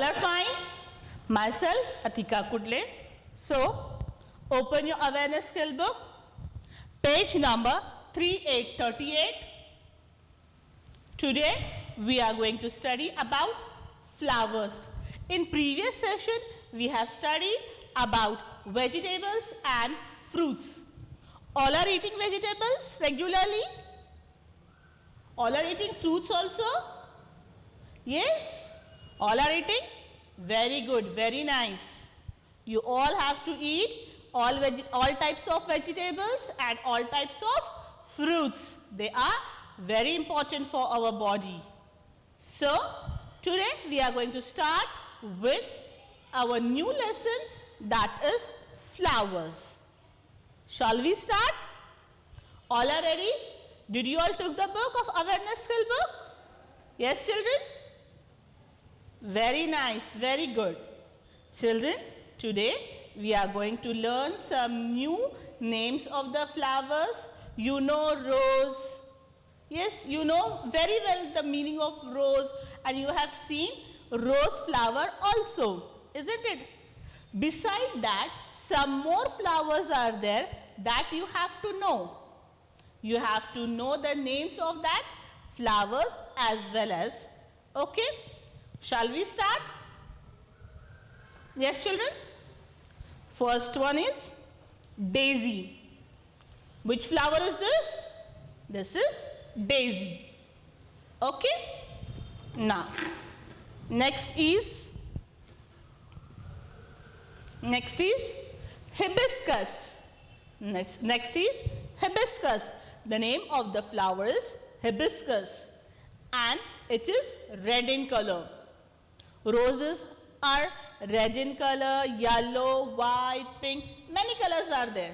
All are fine? Myself, Atika Kudle. So, open your awareness skill book, page number 3838. Today, we are going to study about flowers. In previous session, we have studied about vegetables and fruits. All are eating vegetables regularly? All are eating fruits also? Yes? All are eating? Very good, very nice. You all have to eat all types of vegetables and all types of fruits. They are very important for our body. So, today we are going to start with our new lesson, that is flowers. Shall we start? All are ready? Did you all took the book of awareness skill book? Yes, children? Very nice, very good. Children, today we are going to learn some new names of the flowers. You know rose. Yes, you know very well the meaning of rose, and you have seen rose flower also, isn't it? Beside that, some more flowers are there that you have to know. You have to know the names of that flowers as well as, okay? Shall we start? Yes, children? First one is daisy. Which flower is this? This is daisy. Okay? Now, next is hibiscus. Next is hibiscus. The name of the flower is hibiscus, and it is red in color. Roses are red in color, yellow, white, pink, many colors are there.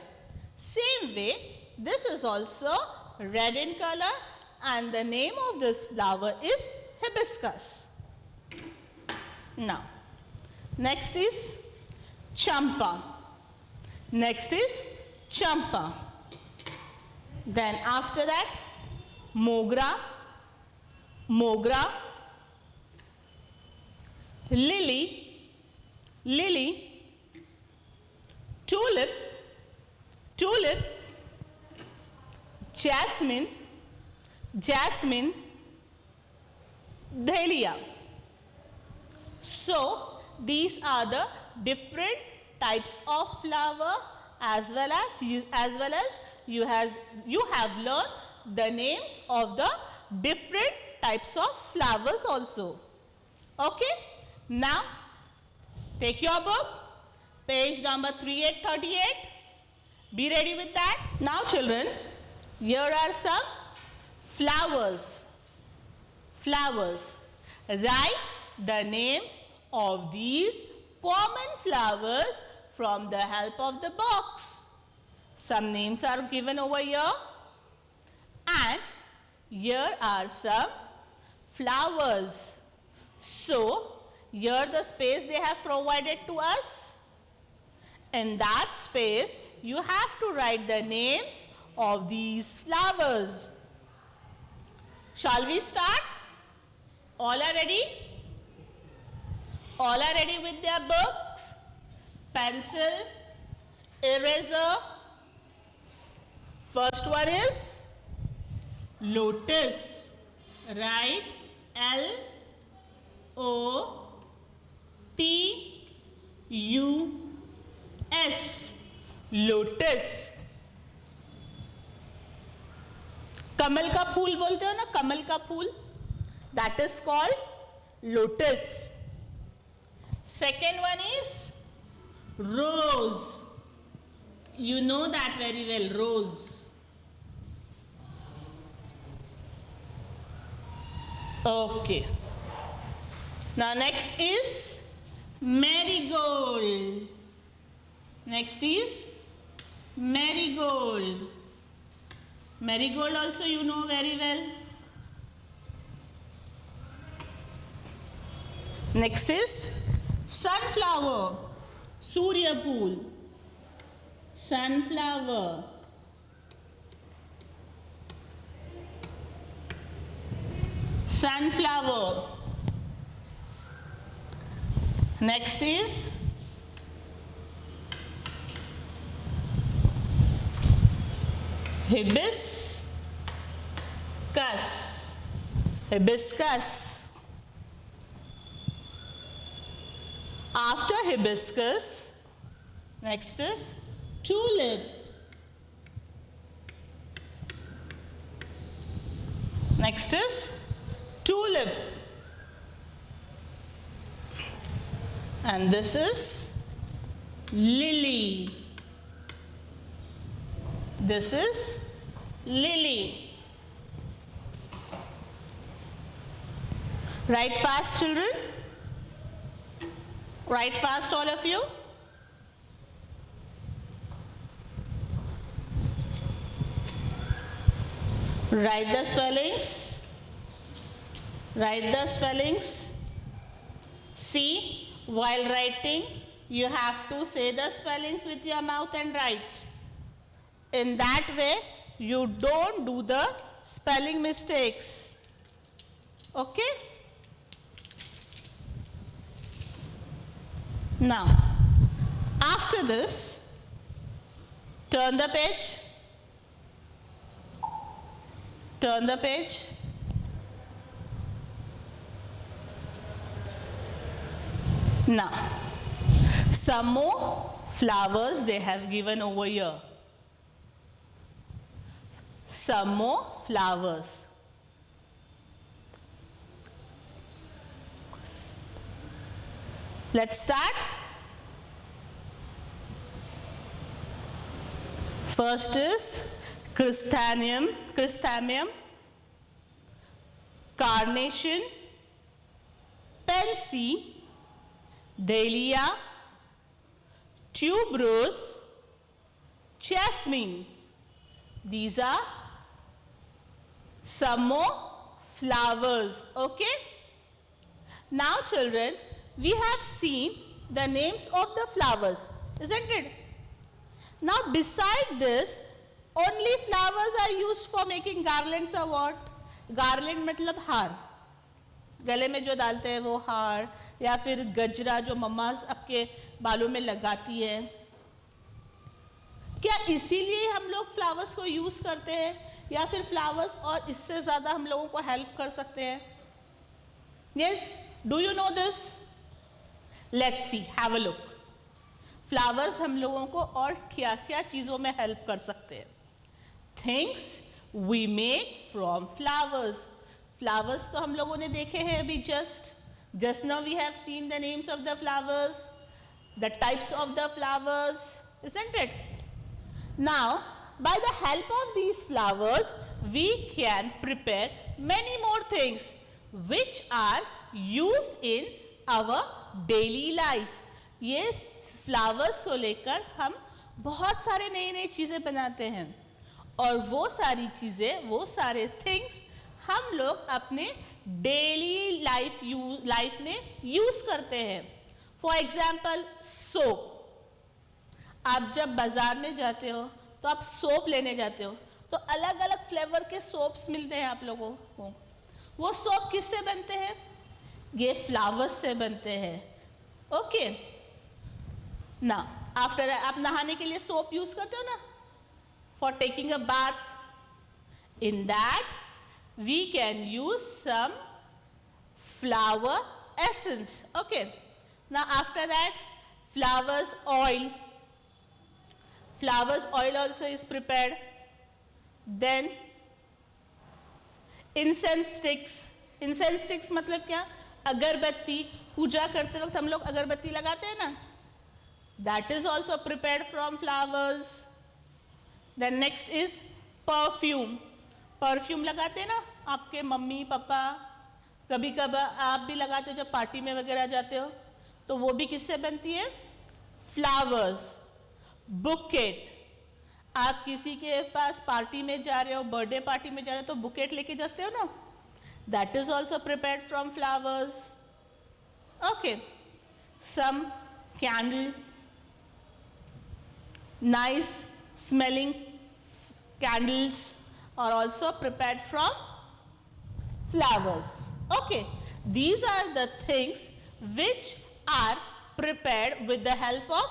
Same way, this is also red in color, and the name of this flower is hibiscus. Now, next is champa. Next is champa. Then after that, mogra, lily, tulip, jasmine, dahlia. So, these are the different types of flower, as well as you have learned the names of the different types of flowers also. Okay? Now, take your book, page number 3838. Be ready with that. Now, children, here are some flowers. Write the names of these common flowers from the help of the box. Some names are given over here, and here are some flowers. So, here the space they have provided to us. In that space, you have to write the names of these flowers. Shall we start? All are ready? All are ready with their books, pencil, eraser. First one is lotus. Write L-O-T-U-S. Lotus. कमल का फूल बोलते हो ना, कमल का फूल, that is called lotus. Second one is rose. You know that very well, rose. Okay. Now next is marigold. Next is marigold. Marigold also you know very well. Next is sunflower. Suryapool. Sunflower. Sunflower. Next is hibiscus. Hibiscus. After hibiscus, next is tulip. Next is tulip. And this is lily. This is lily. Write fast, children. Write fast, all of you. Write the spellings. Write the spellings. See, while writing, you have to say the spellings with your mouth and write. In that way, you don't do the spelling mistakes. Okay? Now, after this, turn the page. Turn the page. Now, some more flowers they have given over here. Some more flowers. Let's start. First is chrysanthemum, carnation, pansy, dahlia, tuberose, jasmine. These are some more flowers. Okay? Now, children, we have seen the names of the flowers, isn't it? Now, beside this, only flowers are used for making garlands or what? Garland मतलब हार. गले में जो डालते हैं वो हार, या फिर गजरा जो मम्मा आपके बालों में लगाती है. क्या इसीलिए हम लोग फ्लावर्स को यूज करते हैं, या फिर फ्लावर्स और इससे ज्यादा हम लोगों को हेल्प कर सकते हैं? Yes, do you know this? Let's see, have a look. Flowers हम लोगों को और क्या क्या चीजों में हेल्प कर सकते हैं? Things we make from flowers. Flowers तो हम लोगों ने देखे हैं अभी just now we have seen the names of the flowers, the types of the flowers, isn't it? Now, by the help of these flowers, we can prepare many more things which are used in our daily life. ये flowers को लेकर हम बहुत सारे नई चीजें बनाते हैं, और वो सारी चीजें, वो सारे things हम लोग अपने डेली लाइफ में यूज करते हैं. For example soap. आप जब बाजार में जाते हो तो आप सोप लेने जाते हो तो अलग अलग फ्लेवर के सोप्स मिलते हैं आप लोगों को. वो सोप किससे बनते हैं? ये फ्लावर्स से बनते हैं. ओके ना, आफ्टर आप नहाने के लिए सोप यूज करते हो ना, for taking a bath. In that we can use some flower essence. Okay, now after that, flowers oil also is prepared. Then incense sticks मतलब क्या? अगरबत्ती. पूजा करते वक्त हम लोग अगरबत्ती लगाते हैं ना, that is also prepared from flowers. Then next is perfume लगाते हैं ना आपके मम्मी पापा, कभी कभी आप भी लगाते हो जब पार्टी में वगैरह जाते हो, तो वो भी किससे बनती है? फ्लावर्स. बुकेट. आप किसी के पास पार्टी में जा रहे हो, बर्थडे पार्टी में जा रहे हो, तो बुकेट लेके जाते हो ना, that is also prepared from flowers. Okay, some candle, nice smelling candles are also prepared from flowers. Okay, these are the things which are prepared with the help of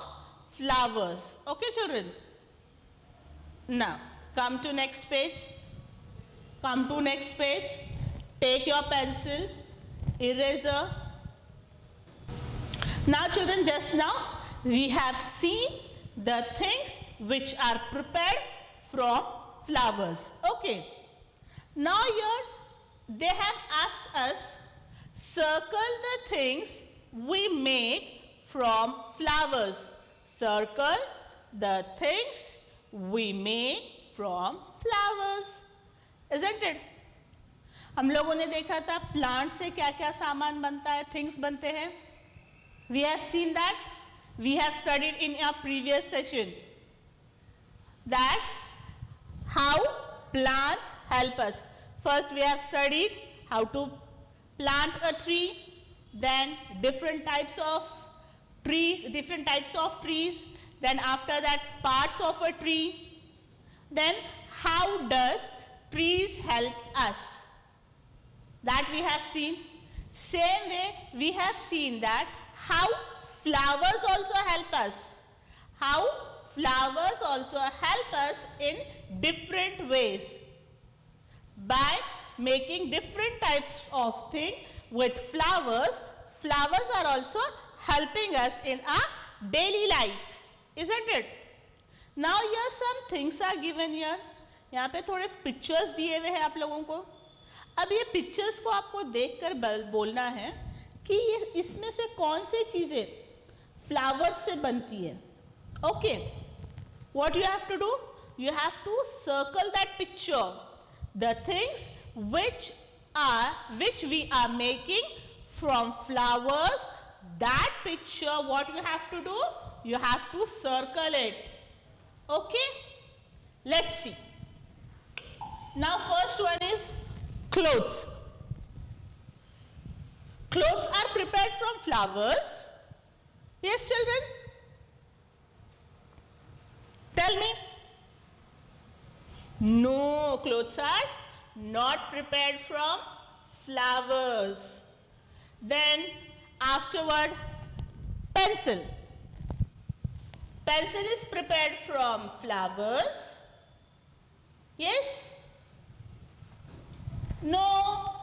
flowers. Okay, children? Now, come to next page. Come to next page. Take your pencil, eraser. Now, children, just now we have seen the things which are prepared from flowers. Okay. Now here they have asked us, circle the things we make from flowers. Circle the things we make from flowers. Isn't it? हम लोगों ने देखा था plant से क्या क्या सामान बनता है, थिंग्स बनते हैं. We have seen that. We have studied in our previous session that how plants help us. First we have studied how to plant a tree, then different types of trees, then after that parts of a tree, then how does trees help us. That we have seen. Same way we have seen that how flowers also help us. How flowers also help us in different ways by making different types of things with flowers. Flowers are also helping us in our daily life, isn't it? Now here some things are given here. यहाँ पे थोड़े pictures दिए हुए हैं आप लोगों को. अब ये पिक्चर्स को आपको देखकर बोलना है कि ये इसमें से कौन सी चीजें फ्लावर्स से बनती है. Okay, what you have to do, you have to circle that picture, the things which we are making from flowers. That picture, what you have to do, you have to circle it. Okay, let's see. Now first one is clothes. Clothes are prepared from flowers. Yes, children? Tell me. No, clothes are not prepared from flowers. Then afterward, pencil. Pencil is prepared from flowers. Yes? No.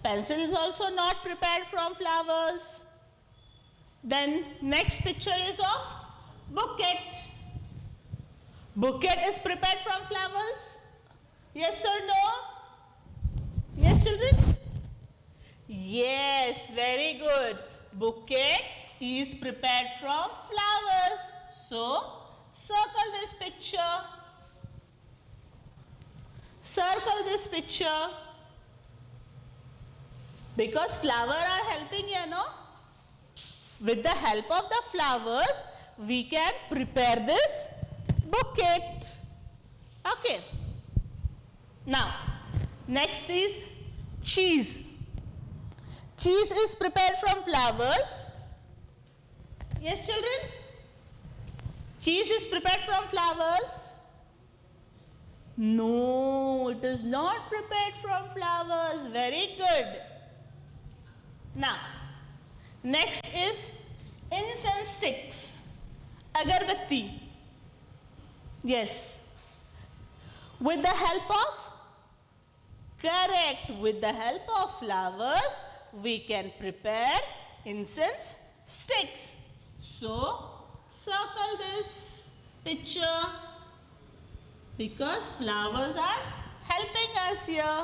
Pencil is also not prepared from flowers. Then next picture is of bouquet. Bouquet is prepared from flowers. Yes or no? Yes, children? Yes, very good. Bouquet is prepared from flowers. So, circle this picture. Circle this picture. Because flowers are helping you, no? With the help of the flowers, we can prepare this bouquet. Okay. Now, next is cheese. Cheese is prepared from flowers. Yes, children? Cheese is prepared from flowers. No, it is not prepared from flowers. Very good. Now, next is incense sticks. Agarbatti. Yes. With the help of, correct, with the help of flowers, we can prepare incense sticks. So, circle this picture because flowers are helping us here.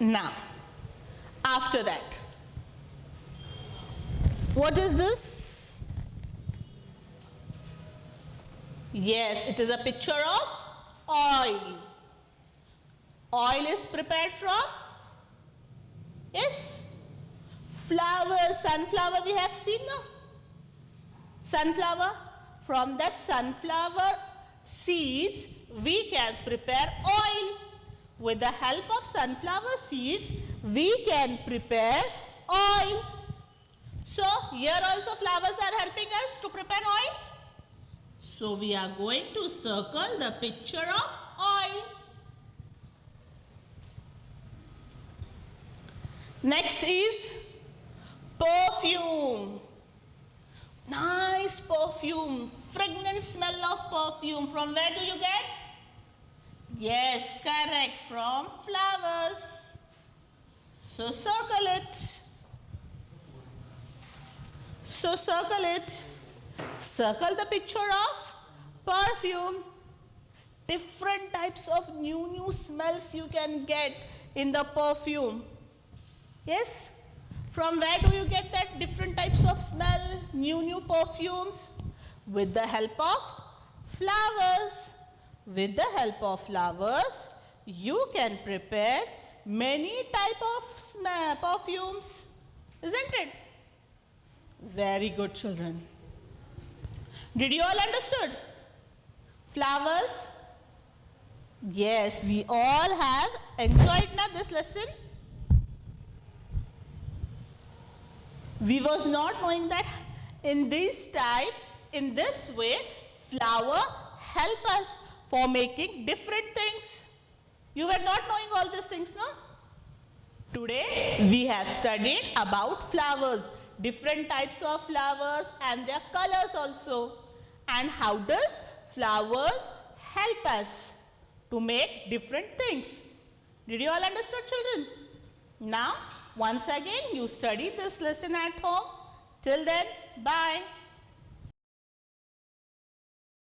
Now, after that, what is this? Yes, it is a picture of oil. Oil is prepared from, yes, flowers. Sunflower we have seen, no? Sunflower. From that sunflower seeds, we can prepare oil. With the help of sunflower seeds, we can prepare oil. So, here also flowers are helping us to prepare oil. So, we are going to circle the picture of oil. Next is Perfume. Nice perfume. Fragrant smell of perfume. From where do you get? Yes, correct. From flowers. So circle it. So circle it. Circle the picture of perfume. Different types of new smells you can get in the perfume. Yes? From where do you get that different types of smell, new perfumes? With the help of flowers. With the help of flowers, you can prepare many type of perfumes. Isn't it? Very good, children. Did you all understood? Flowers? Yes, we all have enjoyed now this lesson. We was not knowing that in this type, in this way, flower help us for making different things. You were not knowing all these things, no? Today, we have studied about flowers, different types of flowers and their colors also. And how does flowers help us to make different things? Did you all understand, children? Now, once again, you study this lesson at home. Till then, bye.